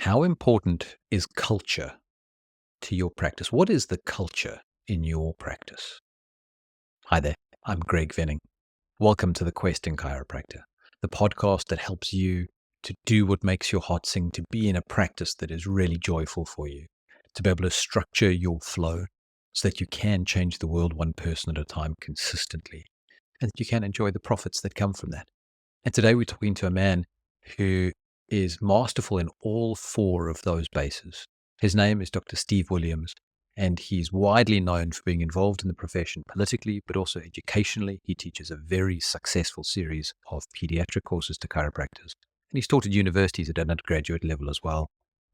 How important is culture to your practice? What is the culture in your practice? Hi there, I'm Greg Venning. Welcome to the Quest in Chiropractor, the podcast that helps you to do what makes your heart sing, to be in a practice that is really joyful for you, to be able to structure your flow so that you can change the world one person at a time consistently, and that you can enjoy the profits that come from that. And today we're talking to a man who is masterful in all four of those bases. His name is Dr. Steve Williams, and he's widely known for being involved in the profession politically, but also educationally. He teaches a very successful series of pediatric courses to chiropractors, and he's taught at universities at an undergraduate level as well.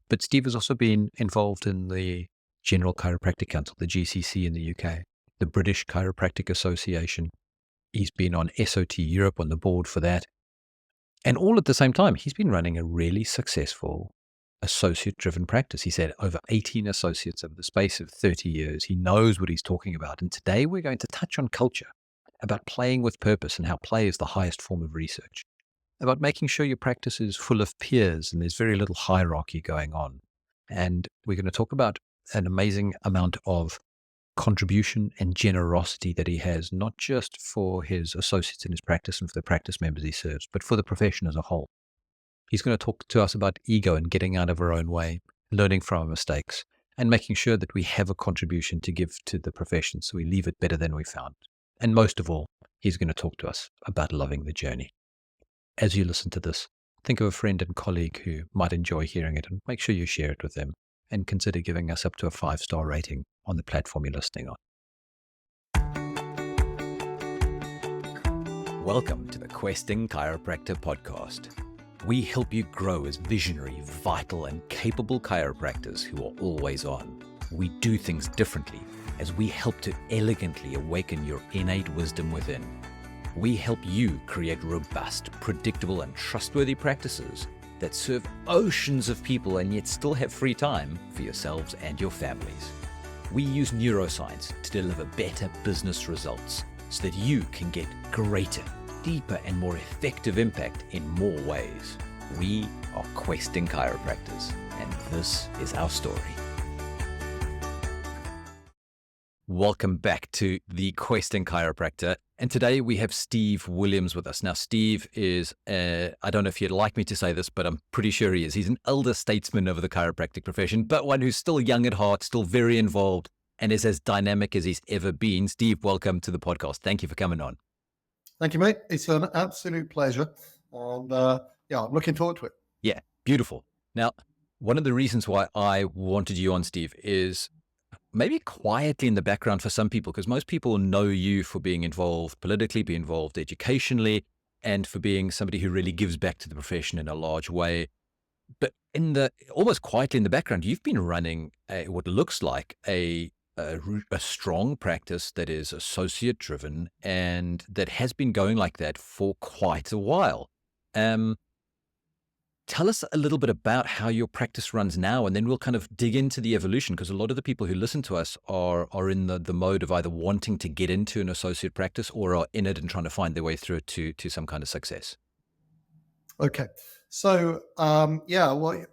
But Steve has also been involved in the General Chiropractic Council, the GCC in the UK, the British Chiropractic Association. He's been on SOT Europe on the board for that. And all at the same time, he's been running a really successful associate-driven practice. He's had over 18 associates over the space of 30 years. He knows what he's talking about. And today we're going to touch on culture, about playing with purpose and how play is the highest form of research, about making sure your practice is full of peers and there's very little hierarchy going on. And we're going to talk about an amazing amount of contribution and generosity that he has, not just for his associates in his practice and for the practice members he serves, but for the profession as a whole. He's going to talk to us about ego and getting out of our own way, learning from our mistakes, and making sure that we have a contribution to give to the profession so we leave it better than we found. And most of all, he's going to talk to us about loving the journey. As you listen to this, think of a friend and colleague who might enjoy hearing it, and make sure you share it with them, and consider giving us up to a 5-star rating on the platform you're listening on. Welcome to the Questing Chiropractor podcast. We help you grow as visionary, vital, and capable chiropractors who are always on. We do things differently as we help to elegantly awaken your innate wisdom within. We help you create robust, predictable, and trustworthy practices that serve oceans of people and yet still have free time for yourselves and your families. We use neuroscience to deliver better business results so that you can get greater, deeper, and more effective impact in more ways. We are Questing Chiropractors, and this is our story. Welcome back to the Questing Chiropractor. And today we have Steve Williams with us. Now, Steve is, I don't know if you'd like me to say this, but I'm pretty sure he is. He's an elder statesman of the chiropractic profession, but one who's still young at heart, still very involved, and is as dynamic as he's ever been. Steve, welcome to the podcast. Thank you for coming on. Thank you, mate. It's an absolute pleasure. And I'm looking forward to it. Yeah, beautiful. Now, one of the reasons why I wanted you on, Steve, is maybe quietly in the background for some people, because most people know you for being involved politically, be involved educationally, and for being somebody who really gives back to the profession in a large way. But almost quietly in the background, you've been running what looks like a strong practice that is associate driven and that has been going like that for quite a while. Tell us a little bit about how your practice runs now, and then we'll kind of dig into the evolution, because a lot of the people who listen to us are in the mode of either wanting to get into an associate practice or are in it and trying to find their way through it to some kind of success. Okay. So, well,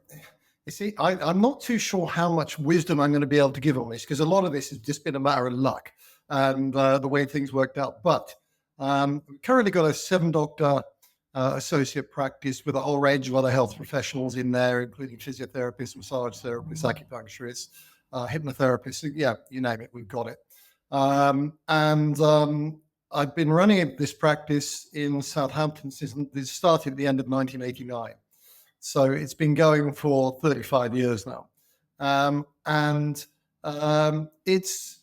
you see, I'm not too sure how much wisdom I'm going to be able to give on this, because a lot of this has just been a matter of luck and the way things worked out. But we've currently got a 7-doctor associate practice with a whole range of other health professionals in there, including physiotherapists, massage therapists, acupuncturists, hypnotherapists. Yeah, you name it, we've got it. I've been running this practice in Southampton since it started at the end of 1989. So it's been going for 35 years now. It's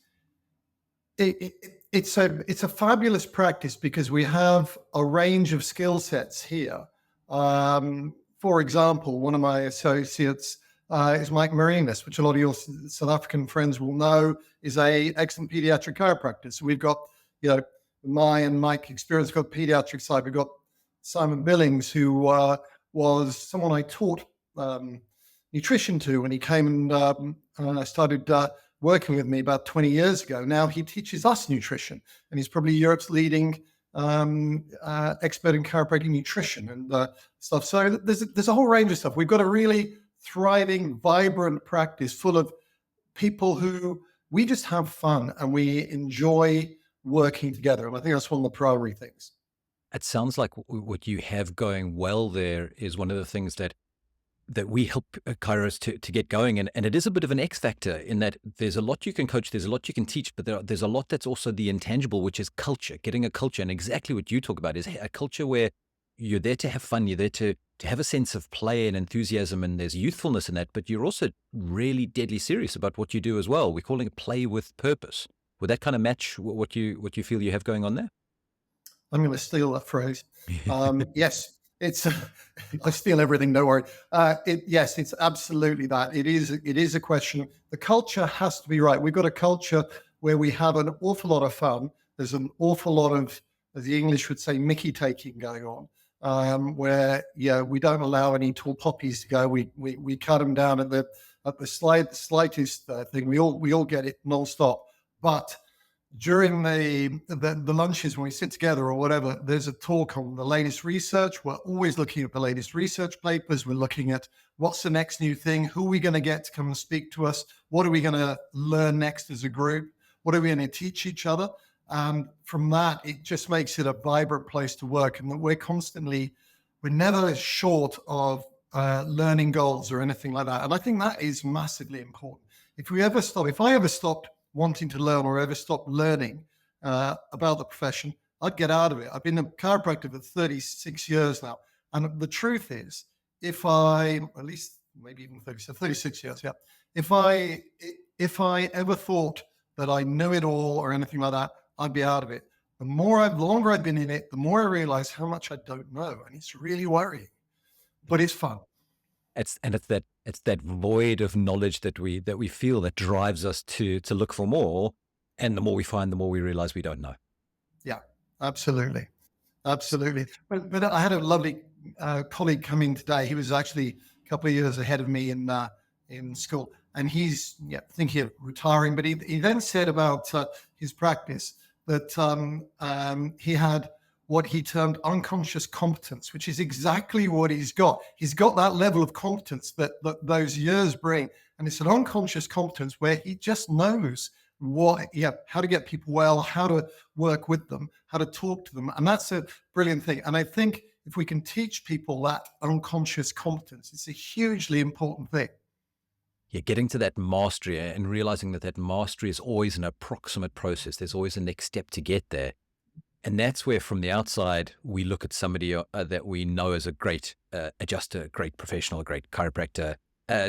a fabulous practice because we have a range of skill sets here. For example, one of my associates is Mike Marinas, which a lot of your South African friends will know is a excellent pediatric chiropractor. So we've got, my and Mike experience. We've got pediatric side. We've got Simon Billings, who was someone I taught nutrition to when he came and started working with me about 20 years ago. Now he teaches us nutrition, and he's probably Europe's leading expert in chiropractic nutrition and stuff. So there's a whole range of stuff. We've got a really thriving, vibrant practice full of people who we just have fun and we enjoy working together. And I think that's one of the primary things. It sounds like what you have going well there is one of the things that we help chiros to get going. And it is a bit of an X factor in that there's a lot you can coach, there's a lot you can teach, but there's a lot that's also the intangible, which is culture, getting a culture. And exactly what you talk about is a culture where you're there to have fun, you're there to have a sense of play and enthusiasm, and there's youthfulness in that, but you're also really deadly serious about what you do as well. We're calling it play with purpose. Would that kind of match what you feel you have going on there? I'm going to steal that phrase. Yes, it's. I steal everything. Don't worry. Yes, it's absolutely that. It is. It is a question. The culture has to be right. We've got a culture where we have an awful lot of fun. There's an awful lot of, as the English would say, Mickey taking going on. Where we don't allow any tall poppies to go. We cut them down at the slightest thing. We all get it nonstop. But during the lunches when we sit together or whatever, there's a talk on the latest research. We're always looking at the latest research papers. We're looking at what's the next new thing, who are we going to get to come and speak to us, what are we going to learn next as a group, what are we going to teach each other. And from that, it just makes it a vibrant place to work. And we're never short of learning goals or anything like that. And I think that is massively important. If I ever stopped wanting to learn or ever stopped learning about the profession, I'd get out of it. I've been a chiropractor for 36 years now. And the truth is, at least maybe even 36 years, yeah. If I ever thought that I knew it all or anything like that, I'd be out of it. The longer I've been in it, the more I realize how much I don't know. And it's really worrying, but it's fun. It's that void of knowledge that we feel that drives us to look for more. And the more we find, the more we realize we don't know. Yeah, absolutely. Absolutely. But I had a lovely colleague come in today. He was actually a couple of years ahead of me in school, and he's thinking of retiring. But he then said about his practice that he had what he termed unconscious competence, which is exactly what he's got. He's got that level of competence that those years bring. And it's an unconscious competence where he just knows how to get people well, how to work with them, how to talk to them. And that's a brilliant thing. And I think if we can teach people that unconscious competence, it's a hugely important thing. Yeah, getting to that mastery and realizing that mastery is always an approximate process. There's always a next step to get there. And that's where, from the outside, we look at somebody that we know as a great adjuster, a great professional, a great chiropractor,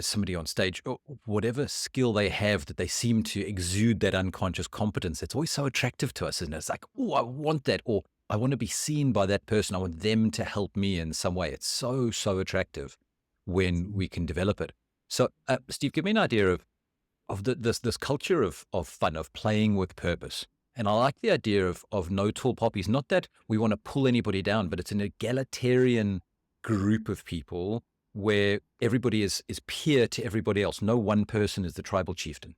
somebody on stage, or whatever skill they have that they seem to exude that unconscious competence. It's always so attractive to us, isn't it? It's like, oh, I want that, or I want to be seen by that person. I want them to help me in some way. It's so, so attractive when we can develop it. So, Steve, give me an idea of this culture of fun, of playing with purpose. And I like the idea of no tall poppies. Not that we want to pull anybody down, but it's an egalitarian group of people where everybody is peer to everybody else. No one person is the tribal chieftain.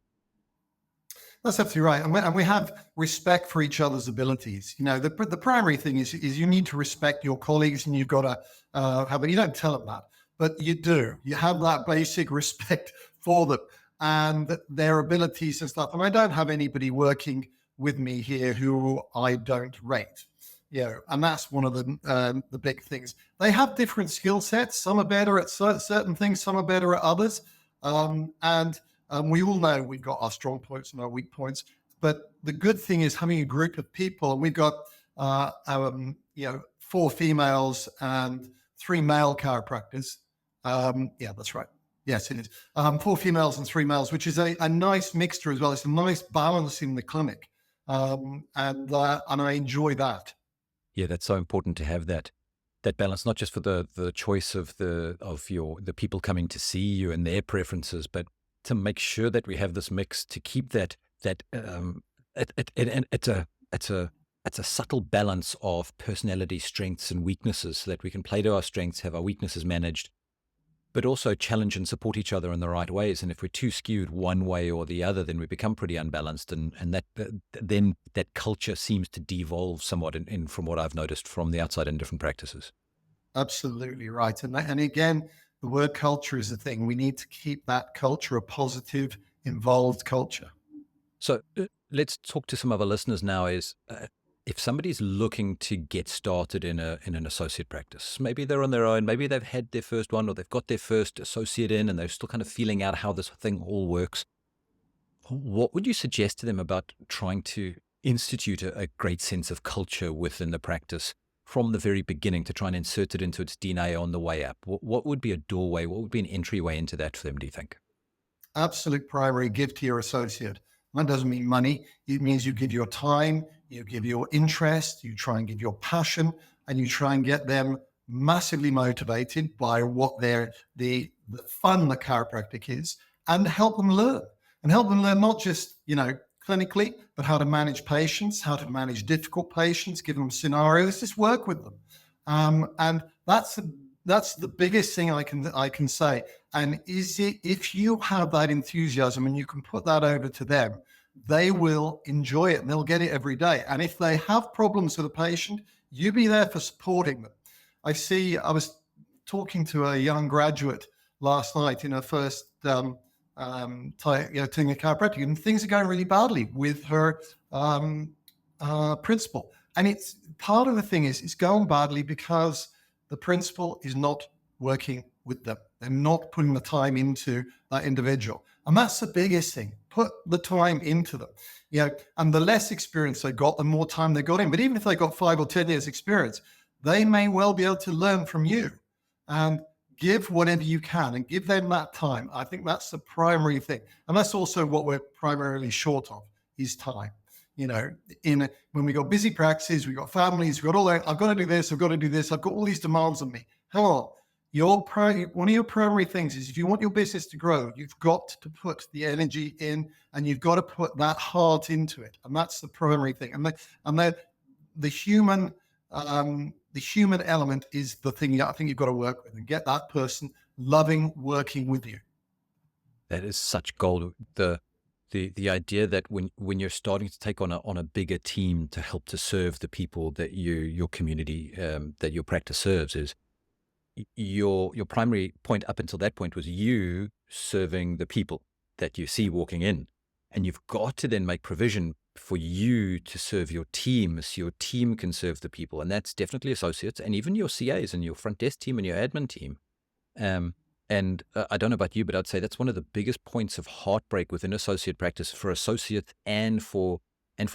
That's absolutely right. And we have respect for each other's abilities. The primary thing is you need to respect your colleagues, and you've got to have, you don't tell them that, but you do. You have that basic respect for them and their abilities and stuff. And I don't have anybody working with me here who I don't rate. And that's one of the big things. They have different skill sets. Some are better at certain things, some are better at others. And we all know we've got our strong points and our weak points. But the good thing is having a group of people, and we've got 4 females and 3 male chiropractors. That's right. Yes, it is. 4 females and 3 males, which is a nice mixture as well. It's a nice balance in the clinic. And I enjoy that. Yeah, that's so important to have that balance, not just for the choice of the people coming to see you and their preferences, but to make sure that we have this mix to keep that it's a subtle balance of personality, strengths, and weaknesses, so that we can play to our strengths, have our weaknesses managed, but also challenge and support each other in the right ways. And if we're too skewed one way or the other, then we become pretty unbalanced, and then that culture seems to devolve somewhat from what I've noticed from the outside in different practices. Absolutely right. And again, the word culture is the thing. We need to keep that culture a positive, involved culture. So let's talk to some of our listeners now. If somebody's looking to get started in an associate practice, maybe they're on their own, maybe they've had their first one or they've got their first associate in and they're still kind of feeling out how this thing all works. What would you suggest to them about trying to institute a great sense of culture within the practice from the very beginning to try and insert it into its DNA on the way up? What would be a doorway? What would be an entryway into that for them, do you think? Absolute primary, give to your associate. That doesn't mean money. It means you give your time, you give your interest, you try and give your passion, and you try and get them massively motivated by what the fun that chiropractic is, and help them learn. And help them learn not just, clinically, but how to manage patients, how to manage difficult patients, give them scenarios, just work with them. And that's the biggest thing I can say. And if you have that enthusiasm and you can put that over to them, they will enjoy it and they'll get it every day. And if they have problems with a patient, you be there for supporting them. I was talking to a young graduate last night in her first thing at chiropractic, and things are going really badly with her principal. And it's part of the thing is it's going badly because the principal is not working with them. They're not putting the time into that individual. And that's the biggest thing. Put the time into them. And the less experience they got, the more time they got in. But even if they got 5 or 10 years experience, they may well be able to learn from you and give whatever you can and give them that time. I think that's the primary thing. And that's also what we're primarily short of is time. When we got busy practices, we got families, we got all that. I've got to do this. I've got to do this. I've got all these demands on me. Hang on. One of your primary things is if you want your business to grow, you've got to put the energy in and you've got to put that heart into it. And that's the primary thing. And the human element is the thing I think you've got to work with and get that person loving working with you. That is such gold. The idea that when you're starting to take on a bigger team to help to serve the people that your community that your practice serves is your primary point up until that point was you serving the people that you see walking in, and you've got to then make provision for you to serve your team so your team can serve the people, and that's definitely associates and even your CAs and your front desk team and your admin team. And I don't know about you, but I'd say that's one of the biggest points of heartbreak within associate practice for associates and for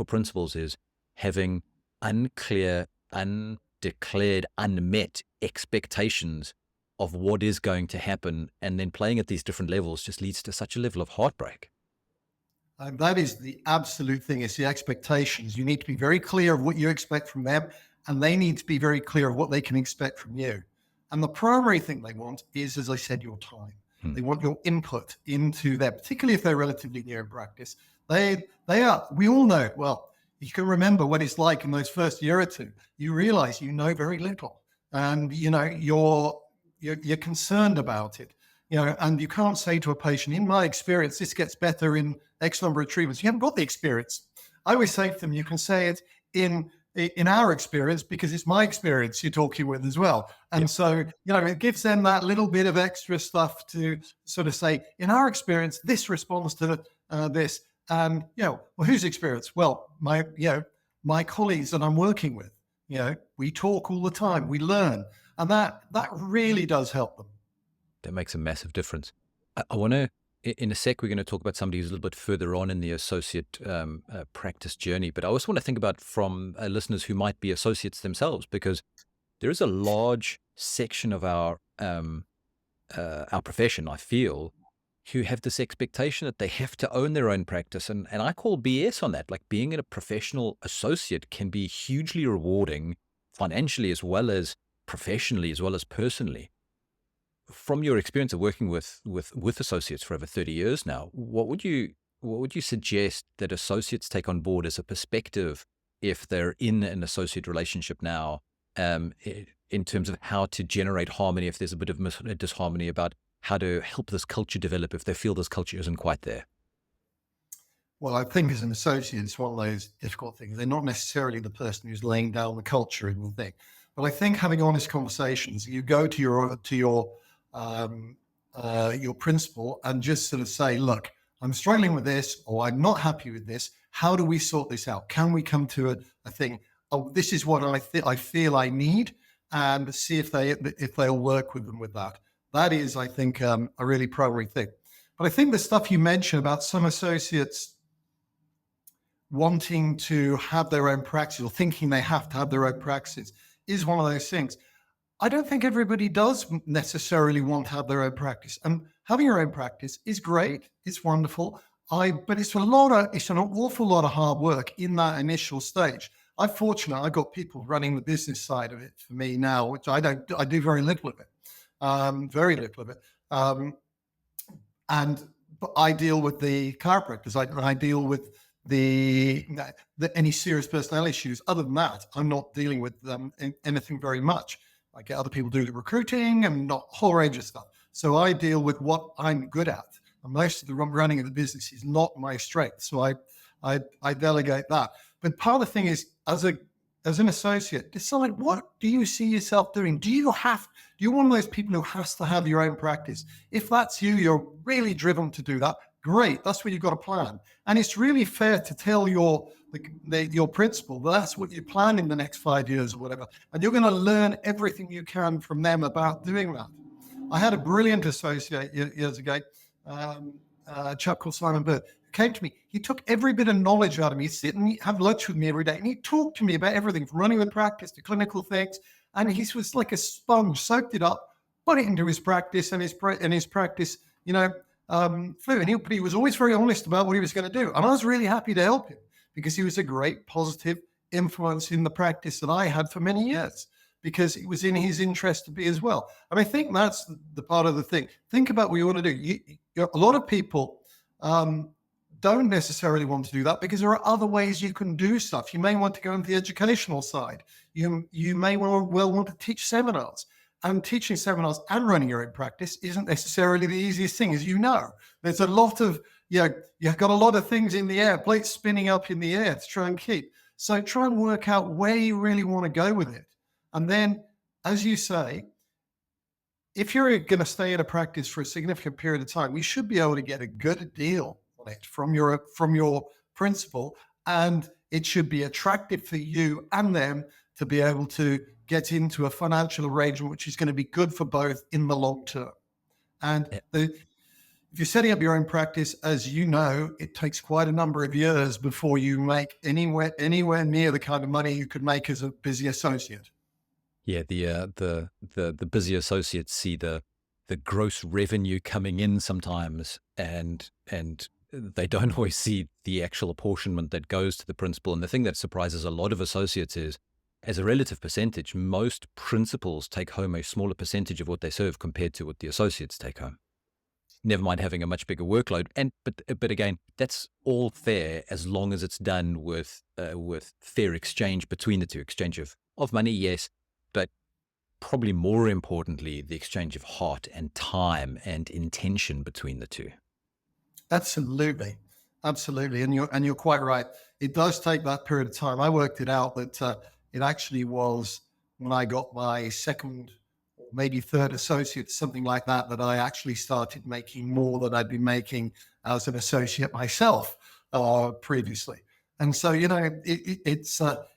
principals is having unclear, undeclared, unmet expectations of what is going to happen. And then playing at these different levels just leads to such a level of heartbreak. That is the absolute thing. It's the expectations. You need to be very clear of what you expect from them, and they need to be very clear of what they can expect from you. And the primary thing they want is, as I said, your time. They want your input into them, particularly if they're relatively new in practice. We all know, well, you can remember what it's like in those first year or two. You realize you know very little and, you're concerned about it, and you can't say to a patient, in my experience, this gets better in X number of treatments. You haven't got the experience. I always say to them, you can say it in our experience because it's my experience you're talking with as well. And so, it gives them that little bit of extra stuff to sort of say, in our experience, this responds to this. And, well, whose experience? Well, my colleagues that I'm working with, we talk all the time, we learn. And that really does help them. That makes a massive difference. I want to, in a sec, we're going to talk about somebody who's a little bit further on in the associate practice journey. But I also want to think about from listeners who might be associates themselves, because there is a large section of our profession, I feel, who have this expectation that they have to own their own practice. And I call BS on that. Like being a professional associate can be hugely rewarding financially as well as professionally as well as personally. From your experience of working with associates for over 30 years now, what would you suggest that associates take on board as a perspective if they're in an associate relationship now, in terms of how to generate harmony, if there's a bit of disharmony, about how to help this culture develop if they feel this culture isn't quite there? Well, I think as an associate, it's one of those difficult things. They're not necessarily the person who's laying down the culture in the thing. But I think having honest conversations, you go to your um, your principal and just sort of say, look, I'm struggling with this, or I'm not happy with this. How do we sort this out? Can we come to a thing? Oh, this is what I feel I need, and see if they'll work with them with that. That is, I think, a really primary thing. But I think the stuff you mentioned about some associates wanting to have their own practice or thinking they have to have their own practice is one of those things. I don't think everybody does necessarily want to have their own practice. And having your own practice is great. It's wonderful. But it's it's an awful lot of hard work in that initial stage. I'm fortunate. I got people running the business side of it for me now, which I don't. I do very little of it. Very little of it. And I deal with the chiropractors. I deal with any serious personnel issues. Other than that, I'm not dealing with anything very much. I get other people do the recruiting and not a whole range of stuff. So I deal with what I'm good at. And most of the running of the business is not my strength. So I delegate that. But part of the thing is, as an associate, decide, what do you see yourself doing? Do you one of those people who has to have your own practice? If that's you, you're really driven to do that. Great, that's what you've got to plan. And it's really fair to tell your principal that's what you plan in the next 5 years or whatever. And you're going to learn everything you can from them about doing that. I had a brilliant associate years ago, a chap called Simon Bird, who came to me. He took every bit of knowledge out of me. He'd sit and have lunch with me every day. And he talked to me about everything from running the practice to clinical things. And he was like a sponge, soaked it up, put it into his practice, and his practice, flew. And he was always very honest about what he was going to do. And I was really happy to help him because he was a great positive influence in the practice that I had for many years, because it was in his interest to be as well. And I think that's the part of the thing. Think about what you want to do. A lot of people don't necessarily want to do that because there are other ways you can do stuff. You may want to go into the educational side. You may well want to teach seminars. And teaching seminars and running your own practice isn't necessarily the easiest thing, as you know. There's a lot of, you've got a lot of things in the air, plates spinning up in the air to try and keep. So try and work out where you really want to go with it. And then, as you say, if you're going to stay in a practice for a significant period of time, you should be able to get a good deal on it from your principal, and it should be attractive for you and them to be able to get into a financial arrangement which is going to be good for both in the long term. And if you're setting up your own practice, as you know, it takes quite a number of years before you make anywhere near the kind of money you could make as a busy associate. Yeah, the busy associates see the gross revenue coming in sometimes, and they don't always see the actual apportionment that goes to the principal. And the thing that surprises a lot of associates is, as a relative percentage, most principals take home a smaller percentage of what they serve compared to what the associates take home. Never mind having a much bigger workload. But again, that's all fair as long as it's done with fair exchange between the two. Exchange of money, yes, but probably more importantly, the exchange of heart and time and intention between the two. Absolutely. And you're quite right. It does take that period of time. I worked it out that it actually was when I got my second or maybe third associate, something like that, that I actually started making more than I'd been making as an associate myself previously. And so,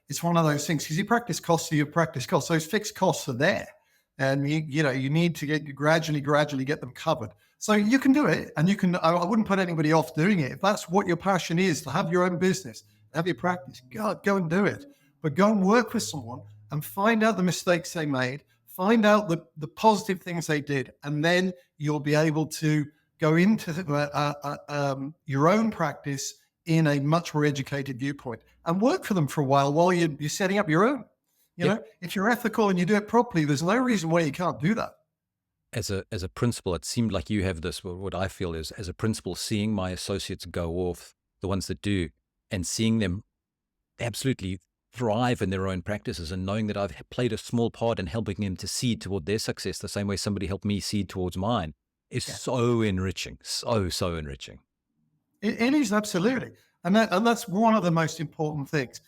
it's one of those things, because your practice costs are your practice costs. Those fixed costs are there, and you need to gradually get them covered. So you can do it, and I wouldn't put anybody off doing it. If that's what your passion is, to have your own business, have your practice, go and do it. But go and work with someone and find out the mistakes they made, find out the positive things they did, and then you'll be able to go into your own practice in a much more educated viewpoint and work for them for a while you're setting up your own. If you're ethical and you do it properly, there's no reason why you can't do that. As a principal, it seemed like you have this, what I feel is, as a principal, seeing my associates go off, the ones that do, and seeing them absolutely thrive in their own practices, and knowing that I've played a small part in helping them to seed toward their success the same way somebody helped me seed towards mine, is so enriching, so enriching. It is, absolutely. And that's one of the most important things,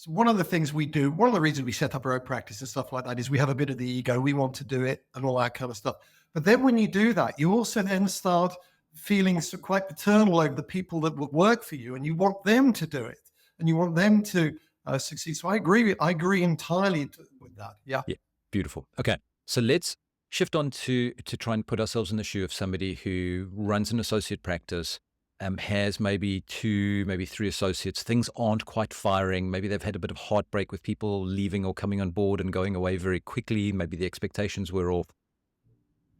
one of the things we do, one of the reasons we set up our own practice and stuff like that is we have a bit of the ego. We want to do it and all that kind of stuff. But then when you do that, you also then start feeling quite paternal over the people that will work for you, and you want them to do it, and you want them to succeed. So I agree entirely with that. Yeah. Yeah, beautiful. Okay, so let's shift on to try and put ourselves in the shoe of somebody who runs an associate practice, has maybe two, maybe three associates. Things aren't quite firing. Maybe they've had a bit of heartbreak with people leaving or coming on board and going away very quickly. Maybe the expectations were off.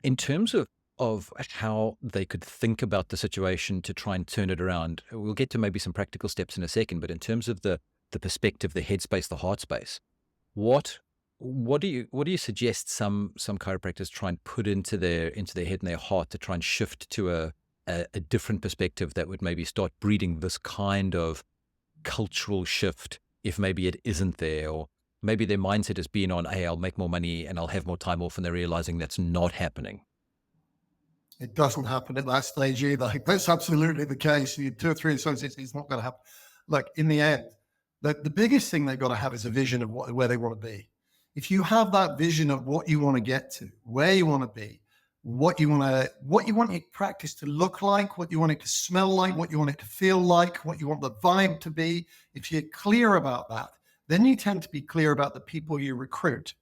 In terms of how they could think about the situation to try and turn it around, we'll get to maybe some practical steps in a second. But in terms of the perspective, the headspace, the heart space, what do you suggest some chiropractors try and put into their head and their heart to try and shift to a different perspective that would maybe start breeding this kind of cultural shift if maybe it isn't there, or maybe their mindset has been on, hey, I'll make more money and I'll have more time off, and they're realizing that's not happening. It doesn't happen at that stage either. That's absolutely the case. You 2 or 3 associates, it's not going to happen. Look, in the end, the biggest thing they've got to have is a vision of where they want to be. If you have that vision of what you want to get to, where you want to be, what you want your practice to look like, what you want it to smell like, what you want it to feel like, what you want the vibe to be, if you're clear about that, then you tend to be clear about the people you recruit.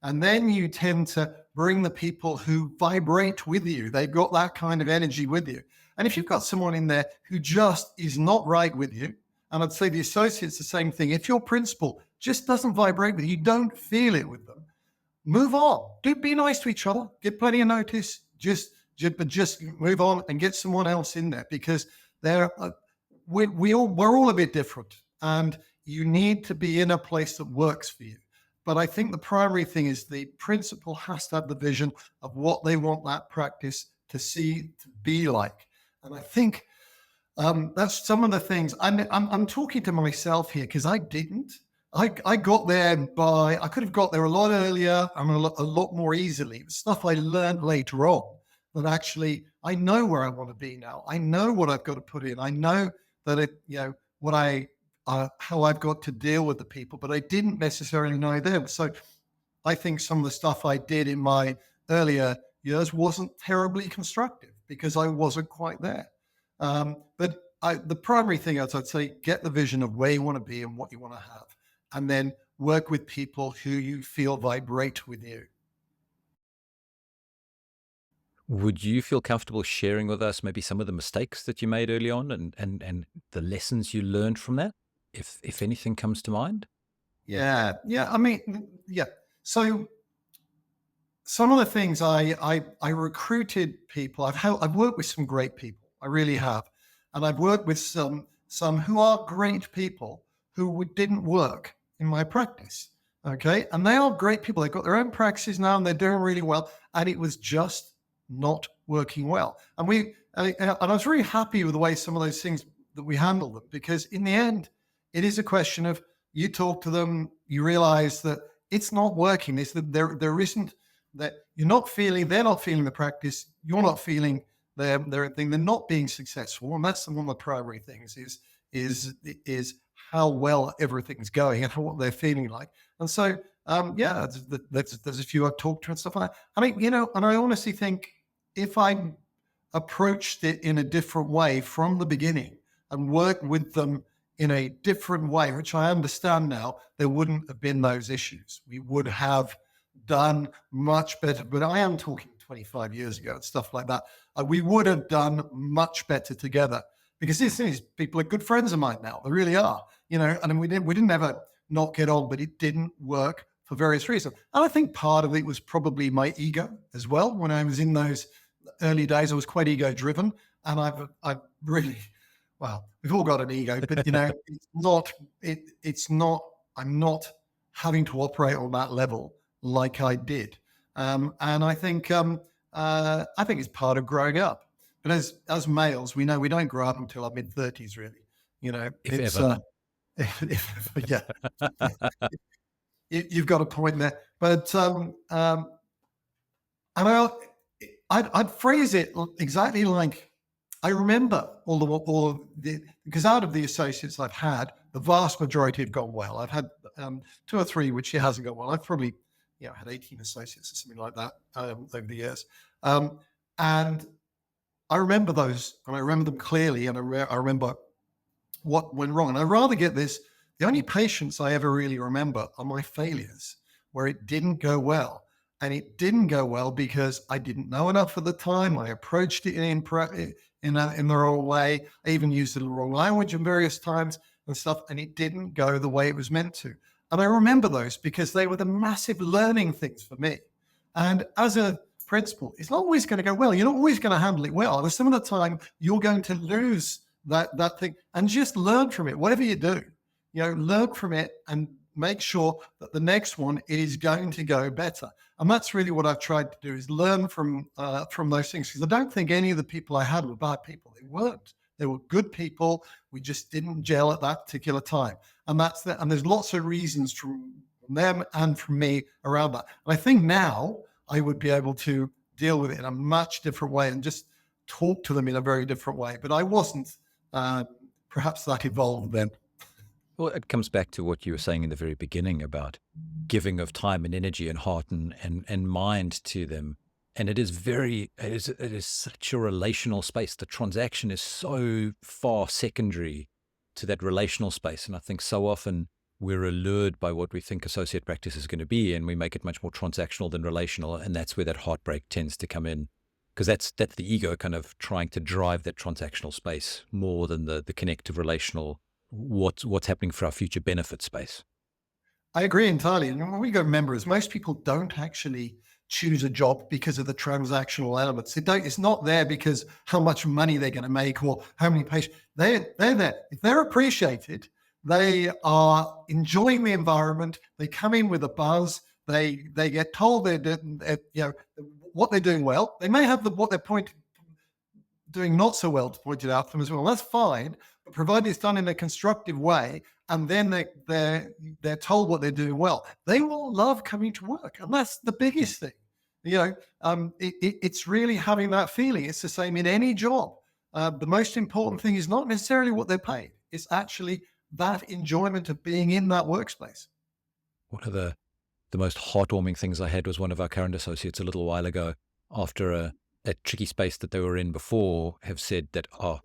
And then you tend to bring the people who vibrate with you. They've got that kind of energy with you. And if you've got someone in there who just is not right with you, and I'd say the associate's the same thing. If your principal just doesn't vibrate with you, you don't feel it with them, move on. Do be nice to each other. Get plenty of notice. Just move on and get someone else in there, because we're all a bit different, and you need to be in a place that works for you. But I think the primary thing is the principal has to have the vision of what they want that practice to be like. And I think that's some of the things. I'm talking to myself here because I didn't. I got there I could have got there a lot earlier and a lot more easily. It was stuff I learned later on that actually I know where I want to be now. I know what I've got to put in. I know that how I've got to deal with the people, but I didn't necessarily know them. So I think some of the stuff I did in my earlier years wasn't terribly constructive because I wasn't quite there. But the primary thing is, I'd say, get the vision of where you want to be and what you want to have, and then work with people who you feel vibrate with you. Would you feel comfortable sharing with us maybe some of the mistakes that you made early on, and the lessons you learned from that, if anything comes to mind? Yeah. I mean, yeah. So some of the things I recruited people. I've worked with some great people. I really have, and I've worked with some who are great people who didn't work in my practice. Okay, and they are great people. They've got their own practices now, and they're doing really well. And it was just not working well. And I was really happy with the way some of those things that we handled them, because in the end, it is a question of you talk to them, you realize that it's not working. There isn't that they're not feeling the practice. You're not feeling their thing. They're not being successful, and that's one of the primary things is how well everything's going and what they're feeling like. And so, there's a few I've talked to and stuff like that. I mean, and I honestly think if I approached it in a different way from the beginning and worked with them in a different way, which I understand now, there wouldn't have been those issues. We would have done much better. But I am talking 25 years ago and stuff like that. We would have done much better together, because these people are good friends of mine now. They really are, and we didn't ever not get on, but it didn't work for various reasons. And I think part of it was probably my ego as well. When I was in those early days, I was quite ego driven, and I've really, well, we've all got an ego, but it's not, I'm not having to operate on that level like I did. And I think it's part of growing up. But as males, we know we don't grow up until our mid-30s, really. If It's ever. yeah, you've got a point there. But and I'd phrase it exactly like I remember because out of the associates I've had, the vast majority have gone well. I've had two or three which hasn't gone well. I've probably, had 18 associates or something like that over the years. And I remember those, and I remember them clearly, and I remember what went wrong. And I'd rather get this. The only patients I ever really remember are my failures, where it didn't go well. And it didn't go well because I didn't know enough at the time. I approached it in the wrong way. I even used the wrong language in various times and stuff, and it didn't go the way it was meant to. And I remember those because they were the massive learning things for me. And as a principal, it's not always going to go well. You're not always going to handle it well. There's some of the time you're going to lose that thing, and just learn from it. Whatever you do, learn from it and make sure that the next one is going to go better. And that's really what I've tried to do, is learn from those things. Because I don't think any of the people I had were bad people. They weren't. They were good people. We just didn't gel at that particular time. And and there's lots of reasons from them and from me around that. And I think now I would be able to deal with it in a much different way and just talk to them in a very different way. But I wasn't perhaps that evolved then. Well, it comes back to what you were saying in the very beginning about giving of time and energy and heart and mind to them. And it is such a relational space. The transaction is so far secondary to that relational space. And I think so often we're allured by what we think associate practice is going to be, and we make it much more transactional than relational. And that's where that heartbreak tends to come in, because that's the ego kind of trying to drive that transactional space more than the connective relational, what's happening for our future benefit space. I agree entirely. And what we got to remember is most people don't actually choose a job because of the transactional elements. It's not there because how much money they're going to make or how many patients. They're there. If they're appreciated, they are enjoying the environment. They come in with a buzz. They get told what they're doing well. They may have what they're doing not so well to point it out to them as well. That's fine, but provided it's done in a constructive way, and then they're told what they're doing well, they will love coming to work, and that's the biggest thing. It's really having that feeling. It's the same in any job. The most important thing is not necessarily what they're paid. It's actually that enjoyment of being in that workspace. One of the most heartwarming things I had was one of our current associates a little while ago, after a tricky space that they were in before, have said that, what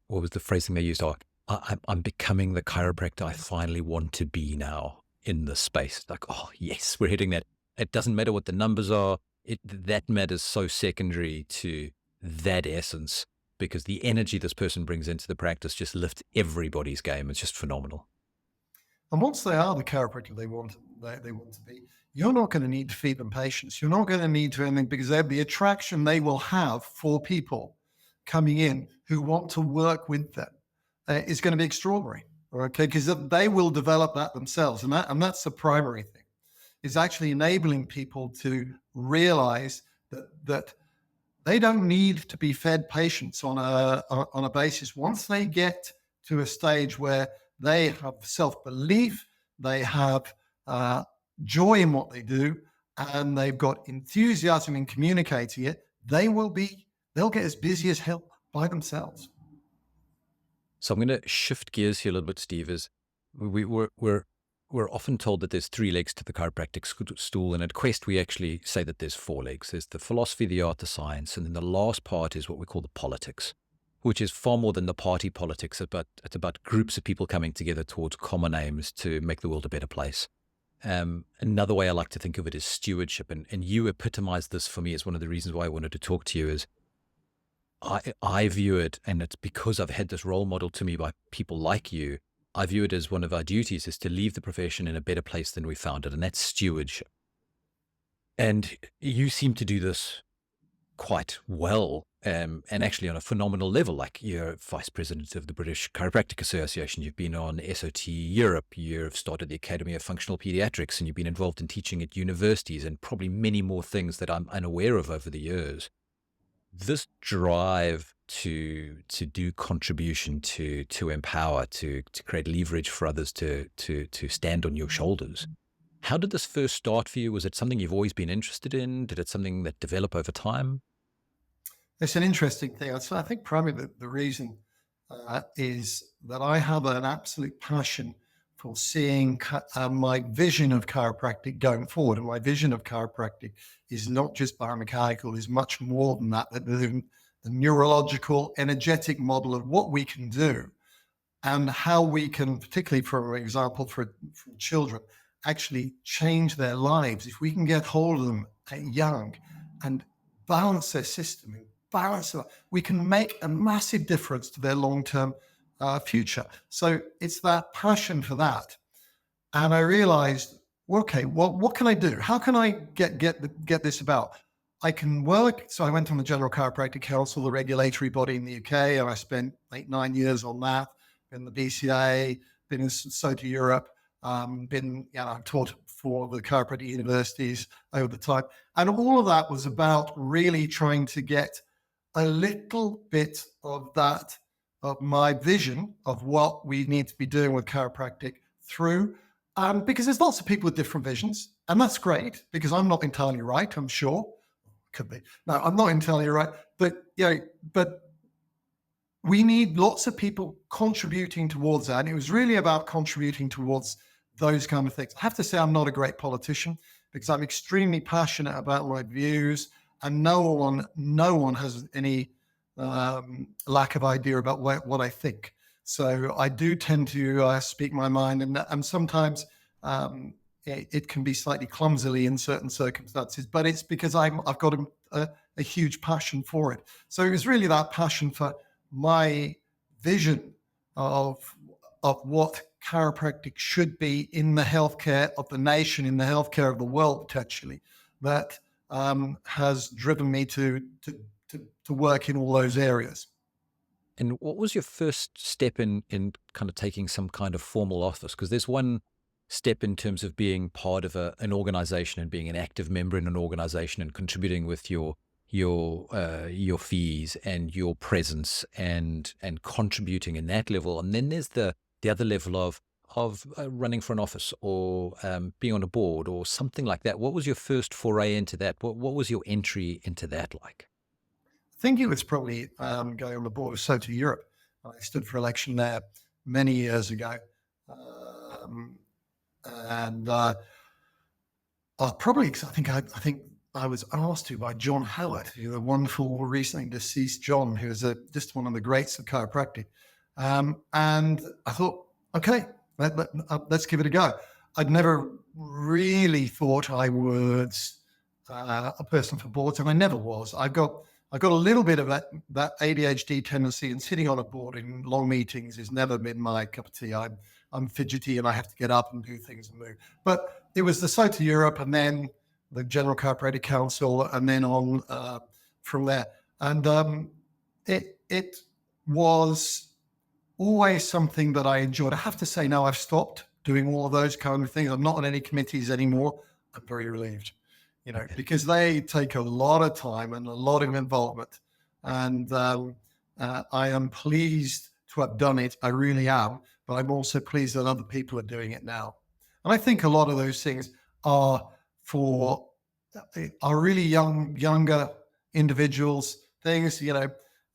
was the phrasing they used? I'm becoming the chiropractor I finally want to be now in this space. Like, oh yes, we're hitting that. It doesn't matter what the numbers are. That matters so secondary to that essence, because the energy this person brings into the practice just lifts everybody's game. It's just phenomenal. And once they are the chiropractor they want to be, you're not going to need to feed them patients. You're not going to need to anything, because the attraction they will have for people coming in who want to work with them is going to be extraordinary. Okay, because they will develop that themselves, and that's the primary thing. Is actually enabling people to realize that they don't need to be fed patients on a basis. Once they get to a stage where they have self-belief, they have joy in what they do, and they've got enthusiasm in communicating it, they'll get as busy as hell by themselves. So I'm going to shift gears here a little bit, Steve. Is we're often told that there's 3 legs to the chiropractic stool, and at Quest we actually say that there's 4 legs. There's the philosophy, the art, the science, and then the last part is what we call the politics, which is far more than the party politics. It's about groups of people coming together towards common aims to make the world a better place. Another way I like to think of it is stewardship, and you epitomize this for me as one of the reasons why I wanted to talk to you. Is I view it, and it's because I've had this role model to me by people like you, I view it as one of our duties is to leave the profession in a better place than we found it, and that's stewardship. And you seem to do this quite well, and actually on a phenomenal level. Like, you're vice president of the British Chiropractic Association, you've been on SOT Europe, you've started the Academy of Functional Pediatrics, and you've been involved in teaching at universities, and probably many more things that I'm unaware of over the years. This drive to do contribution, to empower, to create leverage for others to stand on your shoulders. How did this first start for you? Was it something you've always been interested in? Did it something that developed over time? It's an interesting thing. So I think primarily the reason is that I have an absolute passion for seeing my vision of chiropractic going forward. And my vision of chiropractic is not just biomechanical, is much more than that. The neurological, energetic model of what we can do and how we can, particularly for example, for children, actually change their lives. If we can get hold of them young and balance their system and balance it, we can make a massive difference to their long-term future. So it's that passion for that. And I realized, well, okay, well, what can I do? How can I get this about? I can work. So I went on the General Chiropractic Council, the regulatory body in the UK, and I spent 8, 9 years on that. Been the BCA, been in SOTA Europe, I've taught for the chiropractic universities over the time, and all of that was about really trying to get a little bit of that of my vision of what we need to be doing with chiropractic through because there's lots of people with different visions, and that's great because I'm not entirely right. I'm sure could be. No, I'm not entirely right, but but we need lots of people contributing towards that. And it was really about contributing towards those kind of things. I have to say, I'm not a great politician because I'm extremely passionate about my views, and no one has any lack of idea about what I think. So I do tend to speak my mind, and sometimes it can be slightly clumsily in certain circumstances, but it's because I've got a huge passion for it. So it was really that passion for my vision of what chiropractic should be in the healthcare of the nation, in the healthcare of the world, potentially, that has driven me to work in all those areas. And what was your first step in kind of taking some kind of formal office? Because there's one step in terms of being part of an organization and being an active member in an organization and contributing with your fees and your presence and contributing in that level. And then there's the other level of running for an office or being on a board or something like that. What was your first foray into that? What was your entry into that like? I think it was probably going on the board of SOTA Europe. I stood for election there many years ago. And probably, 'cause I think I was asked to by John Howard, the wonderful, recently deceased John, who was just one of the greats of chiropractic. And I thought, okay, let's give it a go. I'd never really thought I was a person for boards, and I never was. I've got a little bit of that ADHD tendency, and sitting on a board in long meetings has never been my cup of tea. I'm fidgety, and I have to get up and do things and move. But it was the SOTA Europe, and then the General Chiropractic Council, and then on from there. And it was always something that I enjoyed. I have to say now I've stopped doing all of those kind of things. I'm not on any committees anymore. I'm very relieved, because they take a lot of time and a lot of involvement. And I am pleased to have done it. I really am. But I'm also pleased that other people are doing it now. And I think a lot of those things are for are really younger individuals. Things,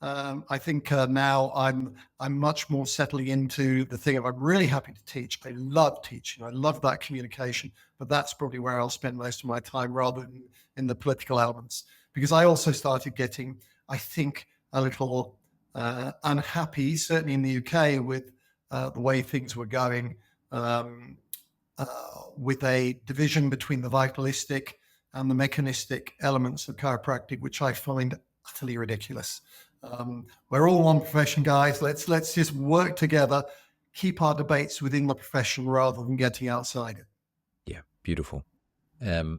I think now I'm much more settling into the thing of I'm really happy to teach. I love teaching. I love that communication, but that's probably where I'll spend most of my time rather than in the political elements. Because I also started getting, I think, a little unhappy, certainly in the UK, with the way things were going, with a division between the vitalistic and the mechanistic elements of chiropractic, which I find utterly ridiculous. We're all one profession, guys. Let's just work together, keep our debates within the profession rather than getting outside it. Yeah, beautiful. Do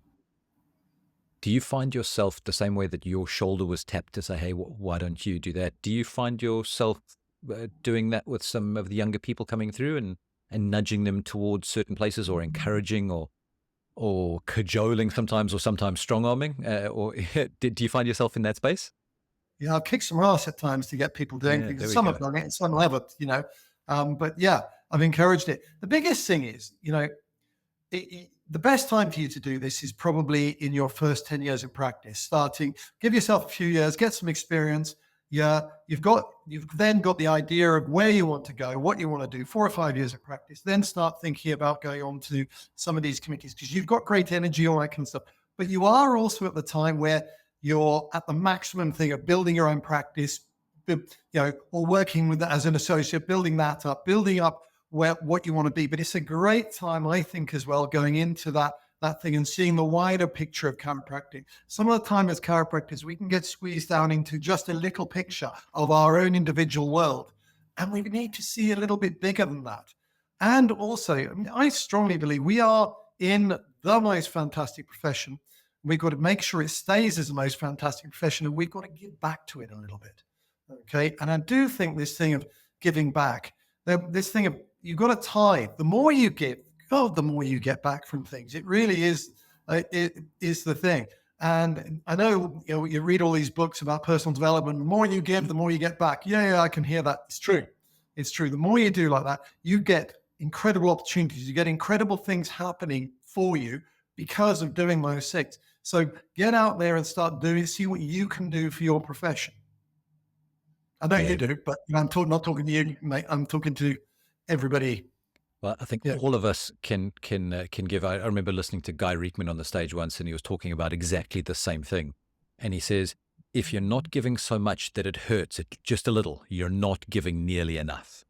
you find yourself the same way that your shoulder was tapped to say, hey, why don't you do that? Do you find yourself doing that with some of the younger people coming through and nudging them towards certain places or encouraging or cajoling sometimes or sometimes strong arming? Or do you find yourself in that space? Yeah, I've kicked some ass at times to get people doing Yeah, things. there we Some go. have done it and some haven't, But yeah, I've encouraged it. The biggest thing is, the best time for you to do this is probably in your first 10 years of practice. Give yourself a few years, get some experience. Yeah, you've then got the idea of where you want to go, what you want to do, 4 or 5 years of practice. Then start thinking about going on to some of these committees because you've got great energy, all that kind of stuff. But you are also at the time where you're at the maximum thing of building your own practice, or working with that as an associate, building that up, building up what you want to be. But it's a great time, I think, as well, going into that thing and seeing the wider picture of chiropractic. Some of the time as chiropractors, we can get squeezed down into just a little picture of our own individual world. And we need to see a little bit bigger than that. And also, I strongly believe we are in the most fantastic profession. We've got to make sure it stays as the most fantastic profession, and we've got to give back to it a little bit. Okay. And I do think this thing of giving back, this thing of you've got to tithe. The more you give, God, the more you get back from things. It really is. It is the thing. And I know, you read all these books about personal development. The more you give, the more you get back. Yeah, I can hear that. It's true. It's true. The more you do like that, you get incredible opportunities. You get incredible things happening for you because of doing those things. So get out there and start doing. See what you can do for your profession. I know you do, but I'm not talking to you, mate. I'm talking to everybody. Well, I think all of us can give. I remember listening to Guy Recruitment on the stage once, and he was talking about exactly the same thing. And he says, if you're not giving so much that it hurts it just a little, you're not giving nearly enough.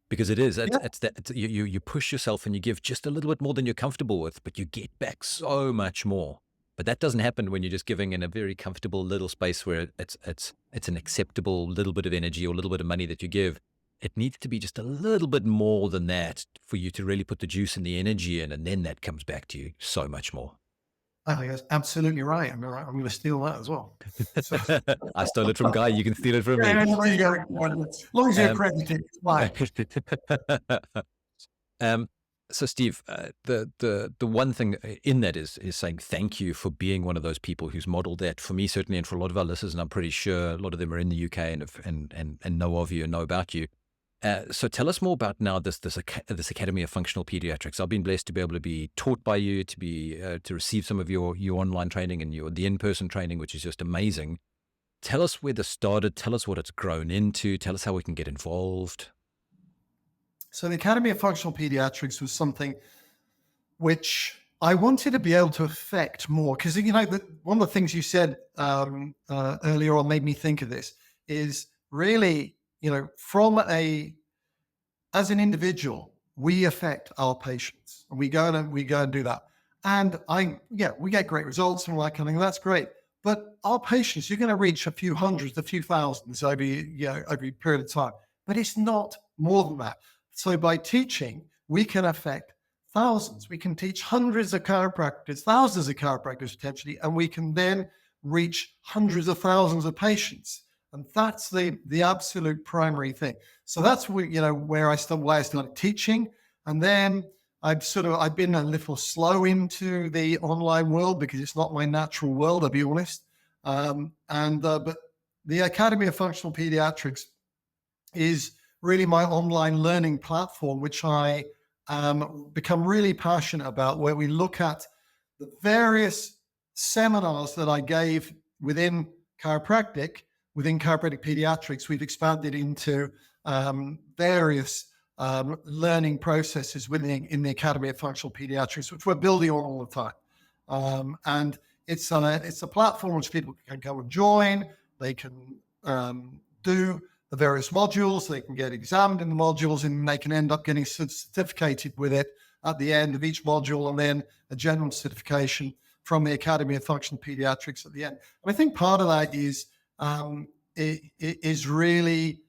Because you push yourself and you give just a little bit more than you're comfortable with, but you get back so much more. But that doesn't happen when you're just giving in a very comfortable little space where it's an acceptable little bit of energy or a little bit of money that you give. It needs to be just a little bit more than that for you to really put the juice and the energy in, and then that comes back to you so much more. I think that's absolutely right. I'm going to steal that as well. So, I stole it from Guy. You can steal it from me. as long as you're accredited, it's fine. So Steve, the one thing in that is saying thank you for being one of those people who's modeled that for me, certainly, and for a lot of our listeners, and I'm pretty sure a lot of them are in the UK and know of you and know about you. So tell us more about now this Academy of Functional Pediatrics. I've been blessed to be able to be taught by you, to receive some of your online training and the in-person training, which is just amazing. Tell us where this started. Tell us what it's grown into. Tell us how we can get involved. So the Academy of Functional Pediatrics was something which I wanted to be able to affect more, because one of the things you said earlier on made me think of this is really, as an individual, we affect our patients, and we go and do that. And we get great results and all that kind of thing. That's great. But our patients, you're going to reach a few hundreds, a few thousands over a period of time. But it's not more than that. So by teaching, we can affect thousands. We can teach hundreds of chiropractors, thousands of chiropractors potentially, and we can then reach hundreds of thousands of patients. And that's the absolute primary thing. So that's where I started teaching. And then I've been a little slow into the online world because it's not my natural world, I'll be honest. But the Academy of Functional Pediatrics is really my online learning platform, which I become really passionate about, where we look at the various seminars that I gave within chiropractic pediatrics. We've expanded into various learning processes in the Academy of Functional Pediatrics, which we're building on all the time. And it's a platform which people can come and join. They can do the various modules, they can get examined in the modules, and they can end up getting certificated with it at the end of each module, and then a general certification from the Academy of Functional Pediatrics at the end. And I think part of that is really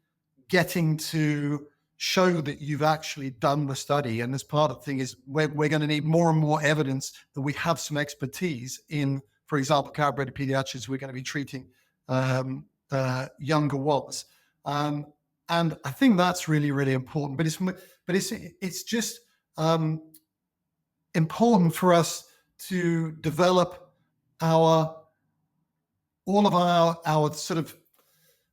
getting to show that you've actually done the study. And as part of the thing is we're going to need more and more evidence that we have some expertise in, for example, chiropractic pediatrics. We're going to be treating younger ones. And I think that's really, really important. But it's just important for us to develop all of our sort of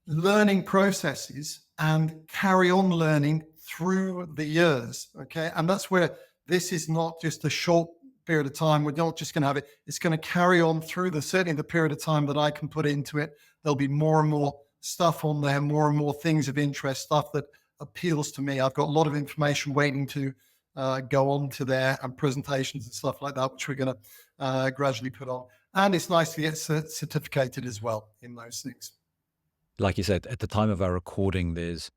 learning processes and carry on learning through the years. Okay, and that's where this is not just a short period of time. We're not just going to have it. It's going to carry on through certainly the period of time that I can put into it. There'll be more and more stuff on there, more and more things of interest, stuff that appeals to me. I've got a lot of information waiting to go on to there, and presentations and stuff like that, which we're going to gradually put on. And it's nice to get certificated as well in those things. Like you said, at the time of our recording, there's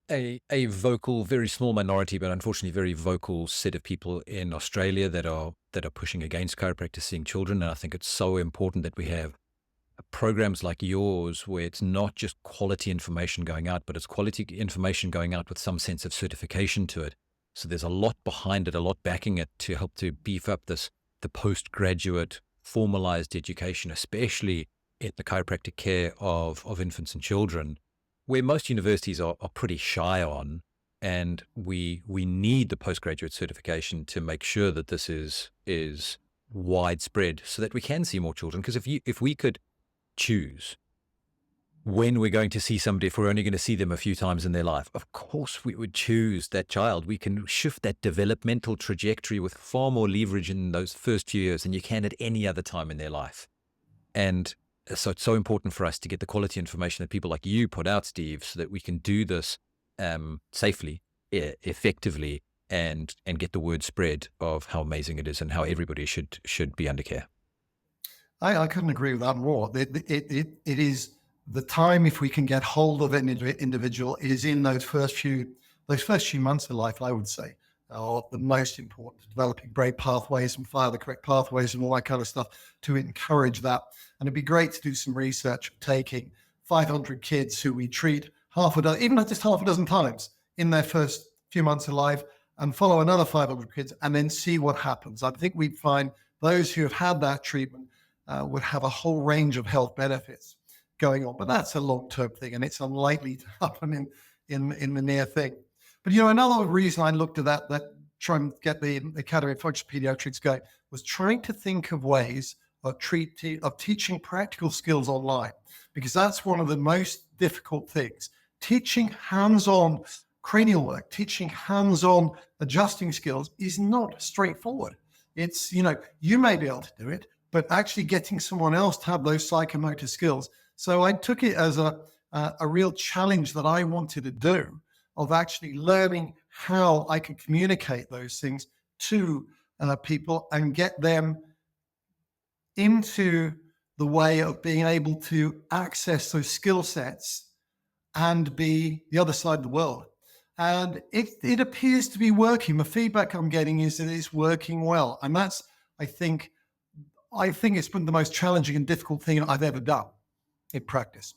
a vocal, very small minority, but unfortunately very vocal set of people in Australia that are pushing against chiropractic seeing children. And I think it's so important that we have programs like yours, where it's not just quality information going out, but it's quality information going out with some sense of certification to it. So there's a lot behind it, a lot backing it to help to beef up the postgraduate formalized education, especially in the chiropractic care of infants and children, where most universities are pretty shy on. And we need the postgraduate certification to make sure that this is widespread so that we can see more children. Because if we could choose when we're going to see somebody, if we're only going to see them a few times in their life, of course we would choose that child. We can shift that developmental trajectory with far more leverage in those first few years than you can at any other time in their life. And so it's so important for us to get the quality information that people like you put out, Steve, so that we can do this safely, effectively, and get the word spread of how amazing it is and how everybody should be under care. I couldn't agree with that more. It is the time, if we can get hold of an individual, is in those first few months of life, I would say, are the most important. Developing great pathways and fire the correct pathways and all that kind of stuff to encourage that. And it'd be great to do some research, taking 500 kids who we treat half a dozen, even just half a dozen times in their first few months of life, and follow another 500 kids and then see what happens. I think we'd find those who have had that treatment would have a whole range of health benefits going on. But that's a long-term thing, and it's unlikely to happen in the near thing. But, another reason I looked at that try and get the Academy of Functional Pediatrics going was trying to think of ways of teaching practical skills online, because that's one of the most difficult things. Teaching hands-on cranial work, teaching hands-on adjusting skills is not straightforward. It's, you may be able to do it, but actually getting someone else to have those psychomotor skills. So I took it as a real challenge that I wanted to do, of actually learning how I could communicate those things to people and get them into the way of being able to access those skill sets and be the other side of the world. And it appears to be working. The feedback I'm getting is that it's working well. And that's, I think it's been the most challenging and difficult thing I've ever done in practice.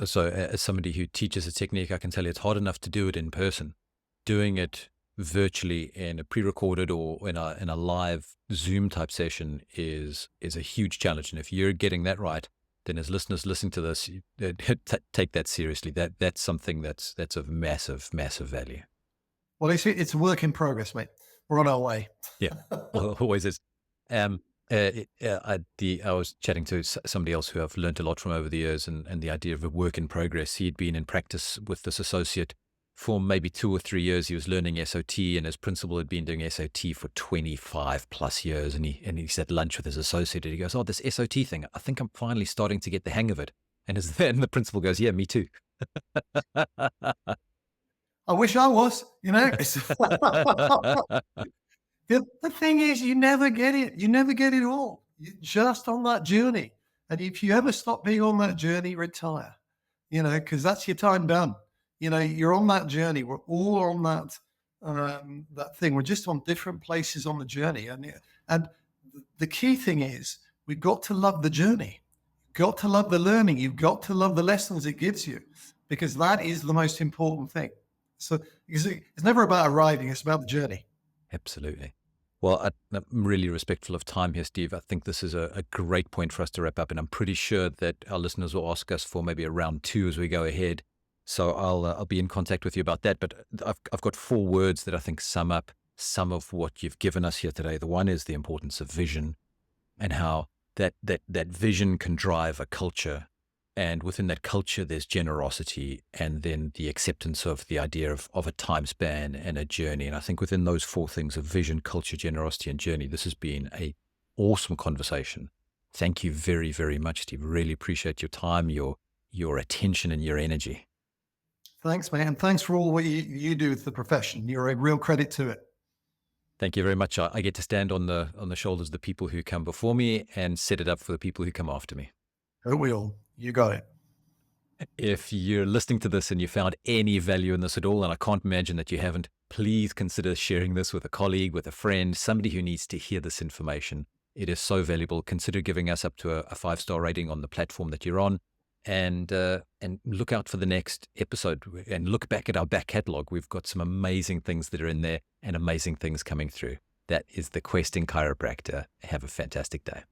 So as somebody who teaches a technique, I can tell you it's hard enough to do it in person. Doing it virtually in a pre-recorded or in a live Zoom type session is a huge challenge. And if you're getting that right, then as listeners listening to this, take that seriously. That's something that's of massive, massive value. Well, it's a work in progress, mate. We're on our way. Yeah, well, always is. I was chatting to somebody else who I've learned a lot from over the years, and the idea of a work in progress. He'd been in practice with this associate for maybe 2 or 3 years. He was learning SOT, and his principal had been doing SOT for 25 plus years. And he's at lunch with his associate, and he goes, "Oh, this SOT thing, I think I'm finally starting to get the hang of it." And the principal goes, "Yeah, me too." I wish I was, The thing is, you never get it. You never get it all. You're just on that journey. And if you ever stop being on that journey, retire, because that's your time done. You're on that journey. We're all on that thing. We're just on different places on the journey. And the key thing is, we've got to love the journey. You've got to love the learning. You've got to love the lessons it gives you, because that is the most important thing. So it's never about arriving. It's about the journey. Absolutely. Well, I'm really respectful of time here, Steve. I think this is a great point for us to wrap up, and I'm pretty sure that our listeners will ask us for maybe a round 2 as we go ahead. So I'll be in contact with you about that. But I've got 4 words that I think sum up some of what you've given us here today. The one is the importance of vision, and how that vision can drive a culture, And within that culture, there's generosity and then the acceptance of the idea of a time span and a journey. And I think within those four things of vision, culture, generosity, and journey, this has been a awesome conversation. Thank you very, very much, Steve. Really appreciate your time, your attention, and your energy. Thanks, man. Thanks for all what you do with the profession. You're a real credit to it. Thank you very much. I get to stand on the shoulders of the people who come before me and set it up for the people who come after me. Who will? You got it. If you're listening to this and you found any value in this at all, and I can't imagine that you haven't, please consider sharing this with a colleague, with a friend, somebody who needs to hear this information. It is so valuable. Consider giving us up to a 5-star rating on the platform that you're on, and look out for the next episode and look back at our back catalog. We've got some amazing things that are in there and amazing things coming through. That is the Questing Chiropractor. Have a fantastic day.